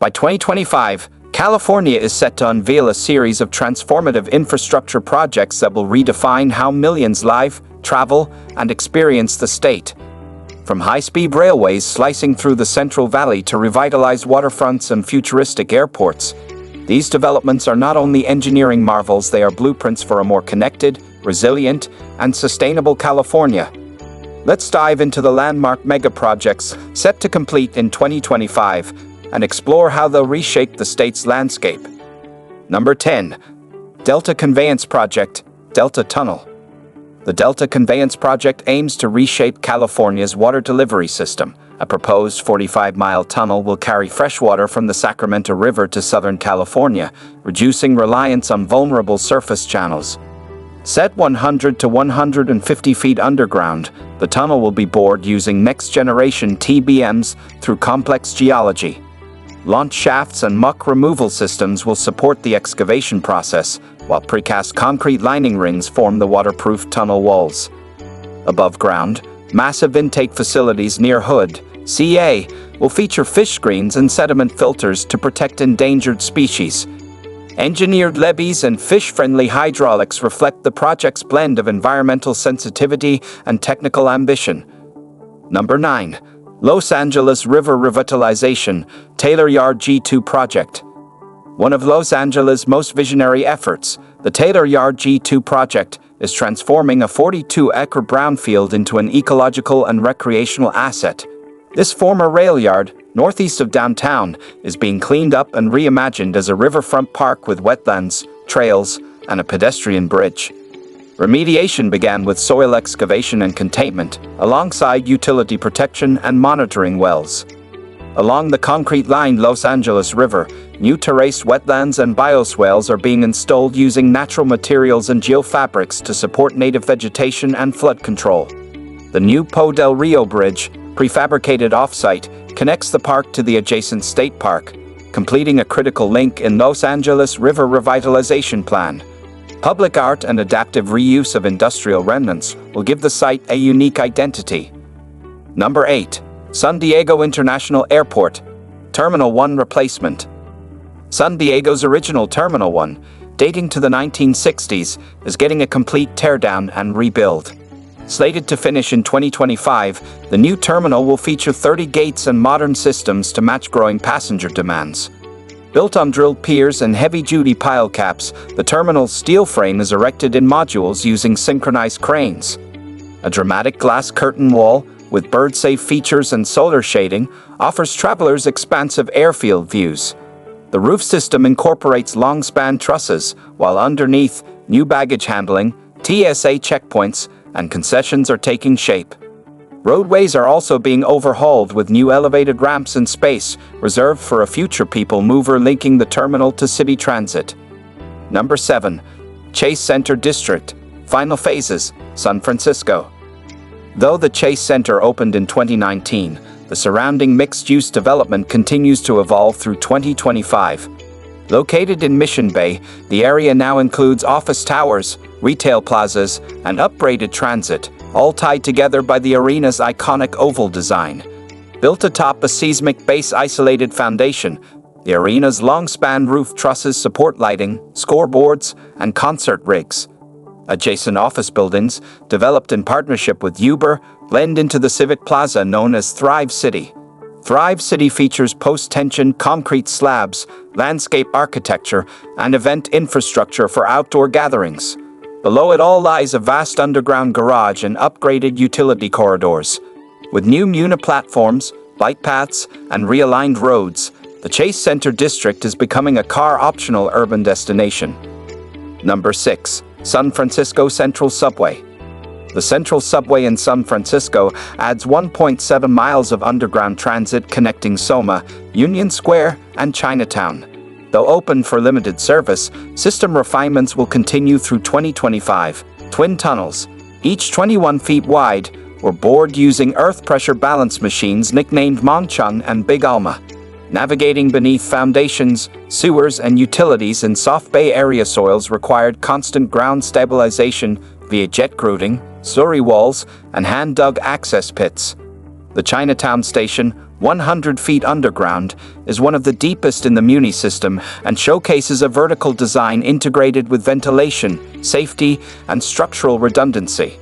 By 2025, California is set to unveil a series of transformative infrastructure projects that will redefine how millions live, travel, and experience the state. From high-speed railways slicing through the Central Valley to revitalized waterfronts and futuristic airports, these developments are not only engineering marvels, they are blueprints for a more connected, resilient, and sustainable California. Let's dive into the landmark mega-projects set to complete in 2025 and explore how they'll reshape the state's landscape. Number 10. Delta Conveyance Project, Delta Tunnel. The Delta Conveyance Project aims to reshape California's water delivery system. A proposed 45-mile tunnel will carry fresh water from the Sacramento River to Southern California, reducing reliance on vulnerable surface channels. Set 100 to 150 feet underground, the tunnel will be bored using next-generation TBMs through complex geology. Launch shafts and muck removal systems will support the excavation process, while precast concrete lining rings form the waterproof tunnel walls. Above ground, massive intake facilities near Hood, CA, will feature fish screens and sediment filters to protect endangered species. Engineered levees and fish-friendly hydraulics reflect the project's blend of environmental sensitivity and technical ambition. Number 9. Los Angeles River Revitalization, Taylor Yard G2 Project. One of Los Angeles' most visionary efforts, the Taylor Yard G2 project is transforming a 42-acre brownfield into an ecological and recreational asset. This former rail yard, northeast of downtown, is being cleaned up and reimagined as a riverfront park with wetlands, trails, and a pedestrian bridge. Remediation began with soil excavation and containment, alongside utility protection and monitoring wells. Along the concrete-lined Los Angeles River, new terraced wetlands and bioswales are being installed using natural materials and geofabrics to support native vegetation and flood control. The new Po del Rio Bridge, prefabricated off-site, connects the park to the adjacent state park, completing a critical link in Los Angeles River Revitalization Plan. Public art and adaptive reuse of industrial remnants will give the site a unique identity. Number 8. San Diego International Airport, Terminal 1 Replacement. San Diego's original Terminal 1, dating to the 1960s, is getting a complete teardown and rebuild. Slated to finish in 2025, the new terminal will feature 30 gates and modern systems to match growing passenger demands. Built on drilled piers and heavy-duty pile caps, the terminal's steel frame is erected in modules using synchronized cranes. A dramatic glass curtain wall, with bird-safe features and solar shading, offers travelers expansive airfield views. The roof system incorporates long-span trusses, while underneath, new baggage handling, TSA checkpoints, and concessions are taking shape. Roadways are also being overhauled with new elevated ramps and space reserved for a future people mover linking the terminal to city transit. Number 7. Chase Center District, Final Phases, San Francisco. Though the Chase Center opened in 2019, the surrounding mixed-use development continues to evolve through 2025. Located in Mission Bay, the area now includes office towers, retail plazas, and upgraded transit, all tied together by the arena's iconic oval design. Built atop a seismic base-isolated foundation, the arena's long-span roof trusses support lighting, scoreboards, and concert rigs. Adjacent office buildings, developed in partnership with Uber, blend into the civic plaza known as Thrive City. Thrive City features post-tension concrete slabs, landscape architecture, and event infrastructure for outdoor gatherings. Below it all lies a vast underground garage and upgraded utility corridors. With new Muna platforms, bike paths, and realigned roads, the Chase Center District is becoming a car-optional urban destination. Number 6. San Francisco Central Subway. The Central Subway in San Francisco adds 1.7 miles of underground transit connecting Soma, Union Square, and Chinatown. Though open for limited service, system refinements will continue through 2025. Twin tunnels, each 21 feet wide, were bored using earth pressure balance machines nicknamed Mongchang and Big Alma. Navigating beneath foundations, sewers, and utilities in soft Bay Area soils required constant ground stabilization via jet grouting, slurry walls, and hand-dug access pits. The Chinatown station, 100 feet underground, is one of the deepest in the Muni system and showcases a vertical design integrated with ventilation, safety, and structural redundancy.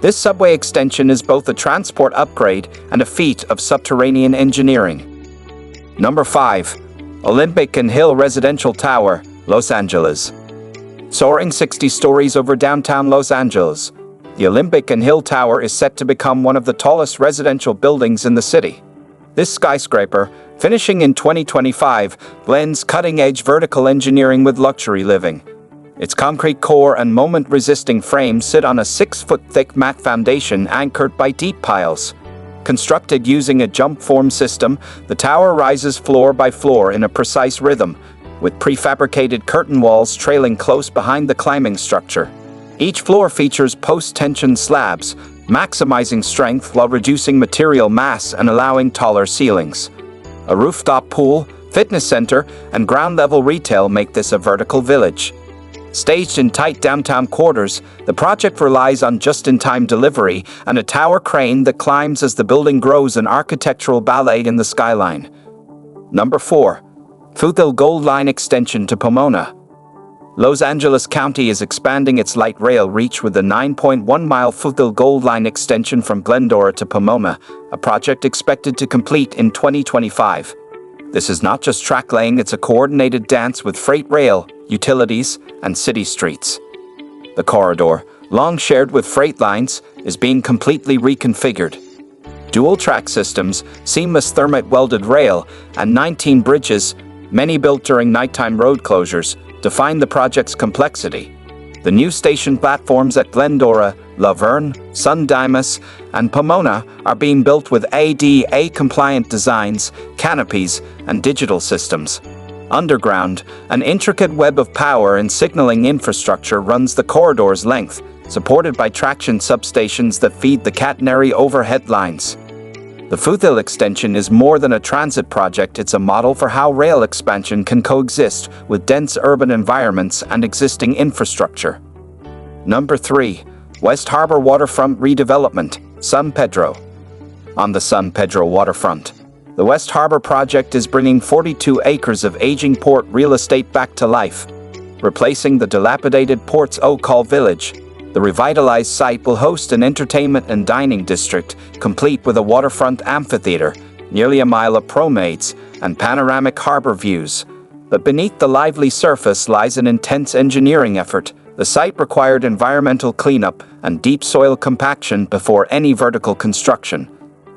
This subway extension is both a transport upgrade and a feat of subterranean engineering. Number 5. Olympic and Hill Residential Tower, Los Angeles. Soaring 60 stories over downtown Los Angeles, the Olympic and Hill Tower is set to become one of the tallest residential buildings in the city. This skyscraper, finishing in 2025, blends cutting-edge vertical engineering with luxury living. Its concrete core and moment-resisting frames sit on a 6-foot-thick mat foundation anchored by deep piles. Constructed using a jump-form system, the tower rises floor by floor in a precise rhythm, with prefabricated curtain walls trailing close behind the climbing structure. Each floor features post-tension slabs, maximizing strength while reducing material mass and allowing taller ceilings. A rooftop pool, fitness center, and ground-level retail make this a vertical village. Staged in tight downtown quarters, the project relies on just-in-time delivery and a tower crane that climbs as the building grows, an architectural ballet in the skyline. Number 4. Foothill Gold Line Extension to Pomona. Los Angeles County is expanding its light rail reach with the 9.1-mile Foothill Gold Line extension from Glendora to Pomona, a project expected to complete in 2025. This is not just track laying, it's a coordinated dance with freight rail, utilities, and city streets. The corridor, long shared with freight lines, is being completely reconfigured. Dual-track systems, seamless thermite-welded rail, and 19 bridges, many built during nighttime road closures, define the project's complexity. The new station platforms at Glendora, Laverne, San Dimas, and Pomona are being built with ADA-compliant designs, canopies, and digital systems. Underground, an intricate web of power and signaling infrastructure runs the corridor's length, supported by traction substations that feed the catenary overhead lines. The Foothill extension is more than a transit project, it's a model for how rail expansion can coexist with dense urban environments and existing infrastructure. Number 3. West Harbor Waterfront Redevelopment, San Pedro. On the San Pedro waterfront, the West Harbor project is bringing 42 acres of aging port real estate back to life. Replacing the dilapidated Port's Oak Hall Village, the revitalized site will host an entertainment and dining district, complete with a waterfront amphitheater, nearly a mile of promenades, and panoramic harbor views. But beneath the lively surface lies an intense engineering effort. The site required environmental cleanup and deep soil compaction before any vertical construction.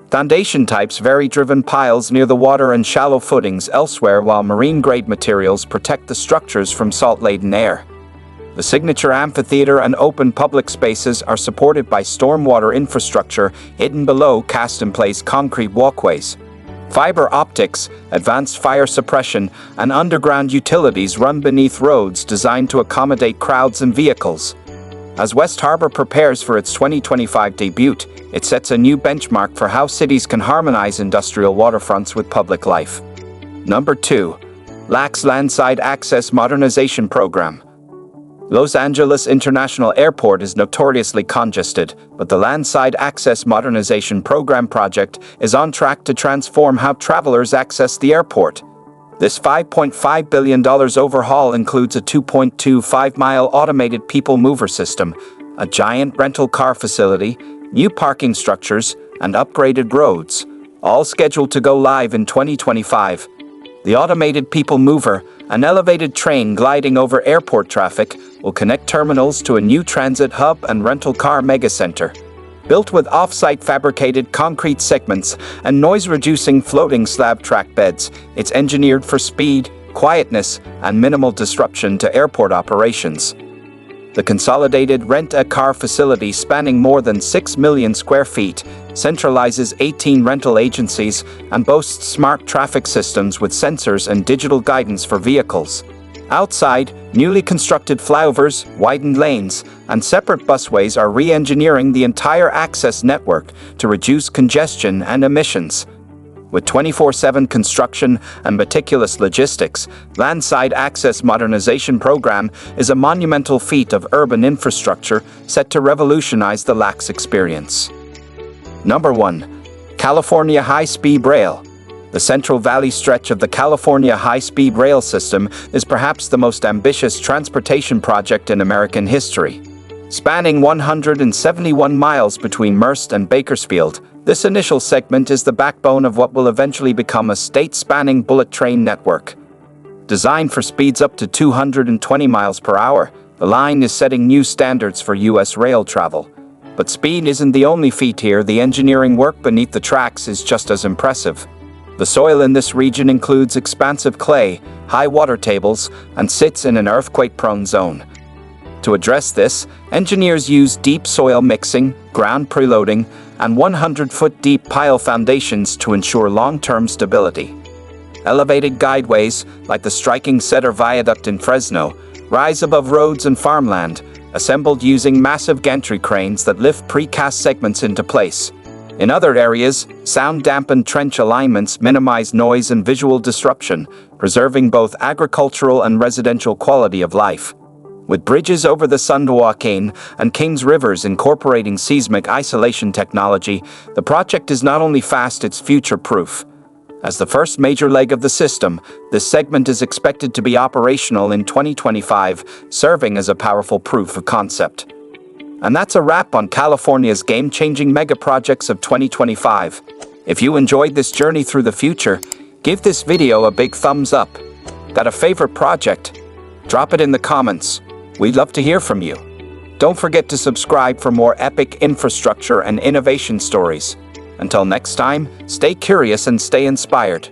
Foundation types vary, driven piles near the water and shallow footings elsewhere, while marine-grade materials protect the structures from salt-laden air. The signature amphitheater and open public spaces are supported by stormwater infrastructure hidden below cast-in-place concrete walkways. Fiber optics, advanced fire suppression, and underground utilities run beneath roads designed to accommodate crowds and vehicles. As West Harbor prepares for its 2025 debut, it sets a new benchmark for how cities can harmonize industrial waterfronts with public life. Number 2. LAX Landside Access Modernization Program. Los Angeles International Airport is notoriously congested, but the Landside Access Modernization Program project is on track to transform how travelers access the airport. This $5.5 billion overhaul includes a 2.25-mile automated people mover system, a giant rental car facility, new parking structures, and upgraded roads, all scheduled to go live in 2025. The automated people mover, an elevated train gliding over airport traffic, will connect terminals to a new transit hub and rental car megacenter. Built with off-site fabricated concrete segments and noise-reducing floating slab track beds, it's engineered for speed, quietness, and minimal disruption to airport operations. The consolidated rent-a-car facility, spanning more than 6 million square feet, centralizes 18 rental agencies and boasts smart traffic systems with sensors and digital guidance for vehicles. Outside, newly constructed flyovers, widened lanes, and separate busways are re-engineering the entire access network to reduce congestion and emissions. With 24/7 construction and meticulous logistics, Landside Access Modernization Program is a monumental feat of urban infrastructure set to revolutionize the LAX experience. Number 1. California High-Speed Rail, The Central Valley stretch of the California high-speed rail system is perhaps the most ambitious transportation project in American history. Spanning 171 miles between Merced and Bakersfield, this initial segment is the backbone of what will eventually become a state-spanning bullet train network. Designed for speeds up to 220 miles per hour, the line is setting new standards for U.S. rail travel. But speed isn't the only feat here. The engineering work beneath the tracks is just as impressive. The soil in this region includes expansive clay, high water tables, and sits in an earthquake-prone zone. To address this, engineers use deep soil mixing, ground preloading, and 100-foot deep pile foundations to ensure long-term stability. Elevated guideways, like the striking Cedar Viaduct in Fresno, rise above roads and farmland, assembled using massive gantry cranes that lift precast segments into place. In other areas, sound-dampened trench alignments minimize noise and visual disruption, preserving both agricultural and residential quality of life. With bridges over the San Joaquin and Kings Rivers incorporating seismic isolation technology, the project is not only fast, it's future-proof. As the first major leg of the system, this segment is expected to be operational in 2025, serving as a powerful proof of concept. And that's a wrap on California's game-changing mega-projects of 2025. If you enjoyed this journey through the future, give this video a big thumbs up. Got a favorite project? Drop it in the comments. We'd love to hear from you. Don't forget to subscribe for more epic infrastructure and innovation stories. Until next time, stay curious and stay inspired.